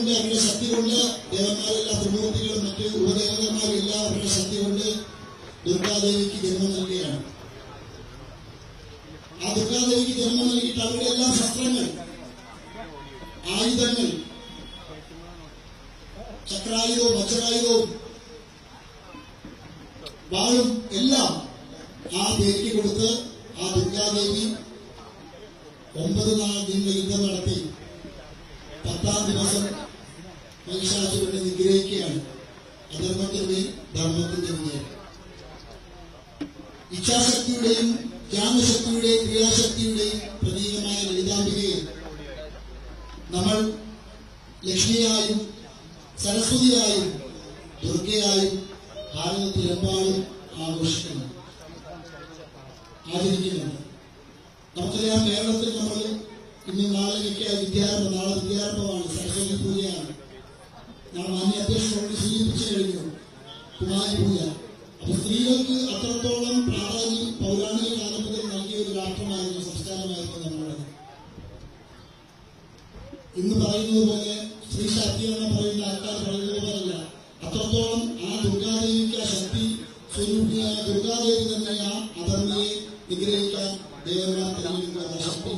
കൊണ്ട് അവരുടെ ശക്തി കൊണ്ട് ദേവന്മാരെല്ലാം ത്രിമൂർത്തികളും മറ്റ് ഉപദേവതന്മാരും എല്ലാം അവരുടെ ശക്തി കൊണ്ട് ദുർഗാദേവിക്ക് ജന്മം നൽകുകയാണ്. ആ ദുർഗാദേവിക്ക് ജന്മം നൽകിയിട്ട് അവരുടെ എല്ലാ ശസ്ത്രങ്ങൾ, ആയുധങ്ങൾ, ചക്രായുധവും വജ്രായുധവും വാളും എല്ലാം ആ ദേവിക്ക് കൊടുത്ത് ആ ദുർഗാദേവി 9 നാൾ നീണ്ട യുദ്ധം നടത്തി 10ാം ദിവസം മഹിഷാസുരനെ നിഗ്രഹിക്കുകയാണ്. അധർമ്മത്തിന്റെയും ധർമ്മത്തിന്റെയും വിജയം. ഇച്ഛാശക്തിയുടെയും ജ്ഞാനശക്തിയുടെയും ക്രിയാശക്തിയുടെയും പ്രതീകമായ ലളിതാംബികയെ നമ്മൾ ലക്ഷ്മിയായും സരസ്വതിയായും ദുർഗയായും ഭാരതത്തിലെമ്പാടും ആഘോഷിക്കുന്നു, ആചരിക്കുന്നുണ്ട്. നമുക്കറിയാം, കേരളത്തിൽ നമ്മൾ ഇന്ന് നാളെയൊക്കെ വിദ്യാരംഭം, നാളെ വിദ്യാരംഭമാണ്, സരസ്വതി പൂജയാണ്. നാളെ മാന്യ അധ്യക്ഷനോട് സൂചിപ്പിച്ചു കഴിഞ്ഞു കുമാരി പൂജ. അപ്പൊ സ്ത്രീകൾക്ക് അത്രത്തോളം പ്രാധാന്യം പൗരാണിക കാലം മുതൽ നൽകിയ ഒരു രാഷ്ട്രമായിരുന്നു, സംസ്കാരമായിരുന്നു നമ്മളുടെ. ഇന്ന് പറയുന്നത് പോലെ സ്ത്രീ ശാക്തീകരണം പറയുന്ന ആൾക്കാർ പറയുന്നത് പോലല്ല. അത്രത്തോളം ആ ദുർഗാദേവിക്ക് ആ ശക്തി സ്വരൂപിയായ ദുർഗാദേവി തന്നെ ആ അധർമ്മയെ നിഗ്രഹിക്കാൻ ദേവന്മാർ തെരഞ്ഞെടുക്കുന്ന ശക്തി